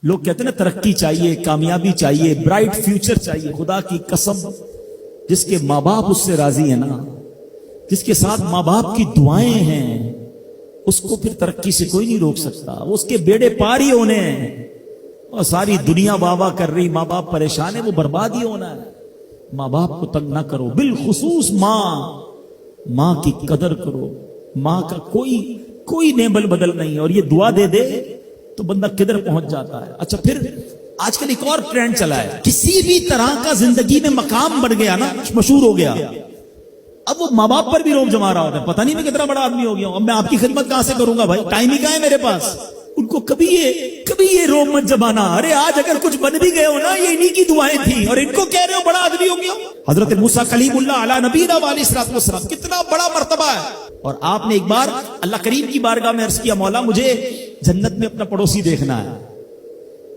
لوگ کہتے ہیں نا ترقی چاہیے، کامیابی چاہیے، برائٹ فیوچر چاہیے. خدا کی قسم جس کے ماں باپ اس سے راضی ہیں نا، جس کے ساتھ ماں باپ کی دعائیں ہیں، اس کو پھر ترقی سے کوئی نہیں روک سکتا. وہ اس کے بیڑے پار ہی ہونے ہیں. اور ساری دنیا واہ واہ کر رہی، ماں باپ پریشان ہے، وہ برباد ہی ہونا ہے. ماں باپ کو تنگ نہ کرو، بالخصوص ماں کی قدر کرو. ماں کا کوئی نیبل بدل نہیں ہے. اور یہ دعا دے دے تو بندہ کدھر پہنچ جاتا ہے. اچھا پھر آج کل ایک اور ٹرینڈ چلا ہے، کسی بھی طرح کا زندگی میں مقام بڑھ گیا نا، مشہور ہو گیا، اب وہ ماں باپ پر بھی روب جما رہا ہوتا ہے. پتہ نہیں میں کتنا بڑا آدمی ہو گیا ہوں، اب میں آپ کی خدمت کہاں سے کروں گا بھائی، ٹائم ہی کہاں ہے میرے پاس. ان کو کبھی یہ روب مت جمانا. ارے آج اگر کچھ بن بھی گئے ہو نا، یہ انہی کی دعائیں تھیں، اور ان کو کہہ رہے ہو بڑا آدمی ہو گیا. حضرت موسیٰ کلیم اللہ علی نبینا علیہ الصلوۃ والسلام، کتنا بڑا مرتبہ ہے. اور آپ نے ایک بار اللہ کریم کی بارگاہ میں عرض کیا، مولا مجھے جنت میں اپنا پڑوسی دیکھنا ہے.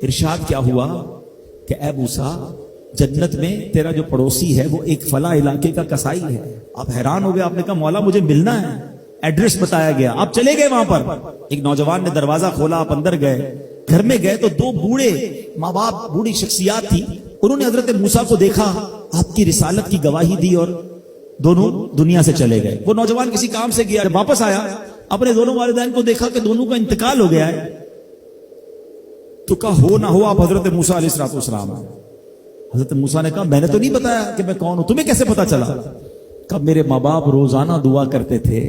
ارشاد کیا ہوا کہ اے موسیٰ، جنت میں تیرا جو پڑوسی ہے وہ ایک فلاں علاقے کا کسائی ہے. آپ حیران ہو گئے، آپ نے کہا مولا مجھے ملنا ہے. ایڈریس بتایا گیا، آپ چلے گئے وہاں پر. ایک نوجوان نے دروازہ کھولا، آپ اندر گئے. گھر میں گئے تو دو بوڑھے ماں باپ، بوڑھی شخصیات تھی. انہوں نے حضرت موسیٰ کو دیکھا، آپ کی رسالت کی گواہی دی، اور دونوں دنیا سے چلے گئے. وہ نوجوان کسی کام سے گیا، جب واپس آیا اپنے دونوں والدین کو دیکھا کہ دونوں کا انتقال ہو گیا ہے. تو کہا ہو نہ ہو آپ حضرت موسیٰ علیہ الصلوۃ والسلام. حضرت موسیٰ نے کہا میں نے تو نہیں بتایا کہ میں کون ہوں، تمہیں کیسے پتا چلا؟ کہا میرے ماں باپ روزانہ دعا کرتے تھے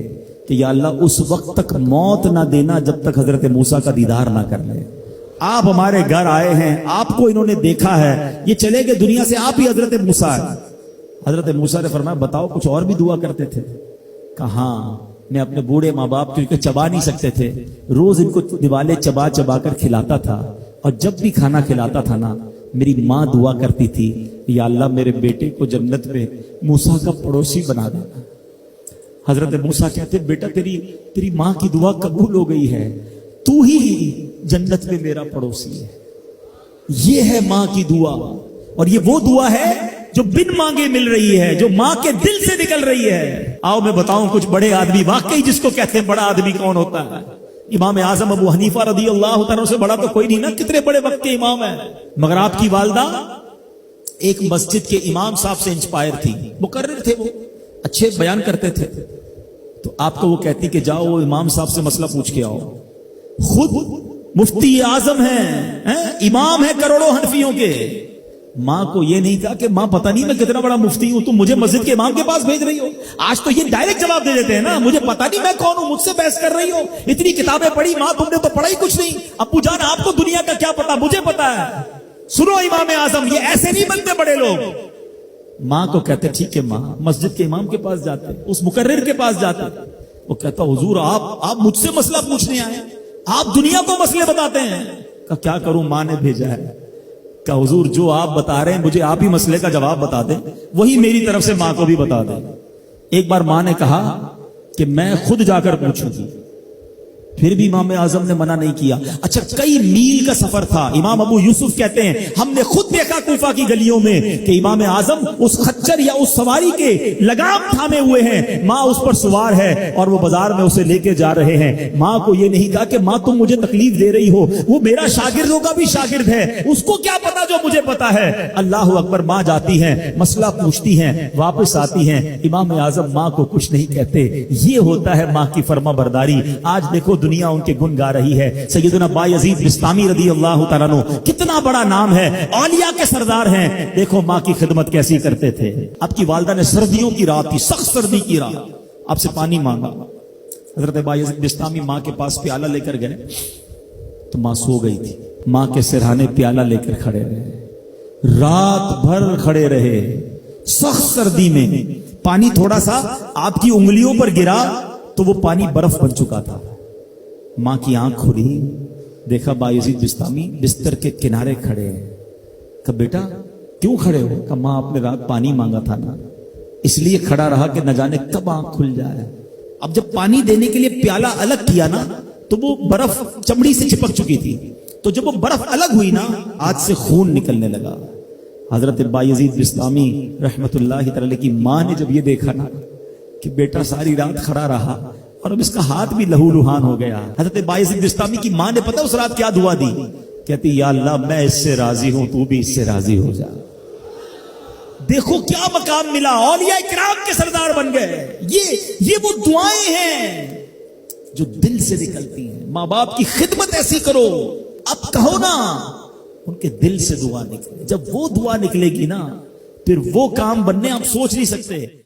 کہ یا اللہ اس وقت تک موت نہ دینا جب تک حضرت موسیٰ کا دیدار نہ کر لے. آپ ہمارے گھر آئے ہیں، آپ کو انہوں نے دیکھا ہے، یہ چلے گئے دنیا سے، آپ ہی حضرت موسیٰ ہیں. حضرت موسیٰ نے فرمایا بتاؤ کچھ اور بھی دعا کرتے تھے؟ کہا ہاں، میں اپنے بوڑھے ماں باپ کیونکہ چبا نہیں سکتے تھے، روز ان کو دیوالے چبا چبا کر کھلاتا تھا. اور جب بھی کھانا کھلاتا تھا نا، میری ماں دعا کرتی تھی یا اللہ میرے بیٹے کو جنت میں موسیٰ کا پڑوسی بنا دینا. حضرت موسیٰ کہتے بیٹا تیری ماں کی دعا قبول ہو گئی ہے، تو ہی جنت میں میرا پڑوسی ہے. یہ ہے ماں کی دعا، اور یہ وہ دعا ہے جو بن مانگے مل رہی ہے، جو ماں کے دل سے نکل رہی ہے. آؤ میں بتاؤں کچھ بڑے آدمی، واقعی جس کو کہتے ہیں بڑا آدمی کون ہوتا ہے. امام اعظم ابو حنیفہ رضی اللہ تعالیٰ سے بڑا تو کوئی نہیں نا، کتنے بڑے وقت کے امام ہیں. مگر آپ کی والدہ ایک مسجد کے امام صاحب سے انسپائر تھی، مقرر تھے، وہ اچھے بیان کرتے تھے. تو آپ کو وہ کہتی کہ جاؤ وہ امام صاحب سے مسئلہ پوچھ کے آؤ. خود مفتی اعظم ہیں، امام ہے کروڑوں حنفیوں کے. ماں کو یہ نہیں کہا کہ ماں پتہ نہیں میں کتنا بڑا مفتی ہوں، تم مجھے مسجد کے امام کے پاس بھیج رہی ہو. آج تو یہ ڈائریکٹ جواب دے دیتے ہیں نا، مجھے پتہ نہیں میں کون ہوں، مجھ سے بحث کر رہی ہو، اتنی کتابیں پڑھی ماں، تم نے تو پڑھا ہی کچھ نہیں. ابو جان آپ کو دنیا کا کیا پتا، مجھے پتا ہے. سنو امام اعظم، یہ ایسے نہیں بنتے بڑے لوگ. ماں کو کہتے ٹھیک ہے ماں، مسجد کے امام کے پاس جاتے، اس مقرر کے پاس جاتے. وہ کہتا حضور آپ مجھ سے مسئلہ پوچھنے آئے، آپ دنیا کو مسئلے بتاتے ہیں. کہ کیا کروں، ماں نے بھیجا ہے. کہ حضور جو آپ بتا رہے ہیں مجھے آپ ہی مسئلے کا جواب بتا دیں، وہی میری طرف سے ماں کو بھی بتا دیں. ایک بار ماں نے کہا کہ میں خود جا کر پوچھوں گی، پھر بھی امام اعظم نے منع نہیں کیا. اچھا کئی میل کا سفر تھا. امام ابو یوسف کہتے ہیں ہم نے خود دیکھا کوفہ کی گلیوں میں کہ امام اعظم اس خچر یا اس سواری کے لگام تھامے ہوئے ہیں، ماں اس پر سوار ہے اور وہ بازار میں اسے لے کے جا رہے ہیں. ماں کو یہ نہیں کہا کہ ماں تم مجھے تکلیف دے رہی ہو، وہ میرا شاگردوں کا بھی شاگرد ہے، اس کو کیا پتا جو مجھے پتا ہے. اللہ اکبر. ماں جاتی ہیں، مسئلہ پوچھتی ہیں، واپس آتی ہیں. امام اعظم ماں کو کچھ نہیں کہتے. یہ ہوتا ہے ماں کی فرما برداری. آج دیکھو دنیا ان کے گن گا رہی ہے. سیدنا بایزید بستامی رضی اللہ تعالیٰ عنہ، کتنا بڑا نام ہے، اولیاء کے سردار ہیں. دیکھو ماں کی خدمت کیسی کرتے تھے. آپ کی والدہ نے سردیوں کی رات تھی، سخت سردی کی رات، آپ سے پانی مانگا. حضرت بایزید بستامی ماں کے پاس پیالہ لے کر گئے تو ماں سو گئی تھی. ماں کے سرہانے پیالہ لے کر کھڑے رہے، رات بھر کھڑے رہے سخت سردی میں. پانی تھوڑا سا آپ کی انگلیوں پر گرا تو وہ پانی برف بن چکا تھا. ماں کی آنکھ کھلی، دیکھا بایزید بستامی بستر کے کنارے کھڑے ہیں. کہا بیٹا کیوں کھڑے ہو؟ کہا ماں آپ نے رات پانی مانگا تھا نا، اس لیے کھڑا رہا کہ نہ جانے کب آنکھ کھل جائے. اب جب پانی دینے کے لیے پیالہ الگ کیا نا تو وہ برف چمڑی سے چپک چکی تھی. تو جب وہ برف الگ ہوئی نا، آج سے خون نکلنے لگا. حضرت بایزید بستامی رحمت اللہ تعالی کی ماں نے جب یہ دیکھا نا کہ بیٹا ساری رات کھڑا رہا اور اب اس کا ہاتھ بھی لہو لہان ہو گیا. حضرت بایزید بستامی کی ماں نے پتہ اس رات کیا دعا دی؟ کہتی یا اللہ میں اس سے راضی ہوں، تو بھی اس سے راضی ہو جا۔ دیکھو کیا مقام ملا، اولیاء کرام کے سردار بن گئے۔ یہ وہ دعائیں ہیں جو دل سے نکلتی ہیں۔ ماں باپ کی خدمت ایسی کرو، اب کہو نا ان کے دل سے دعا نکلے۔ جب وہ دعا نکلے گی نا، پھر وہ کام بننے آپ سوچ نہیں سکتے۔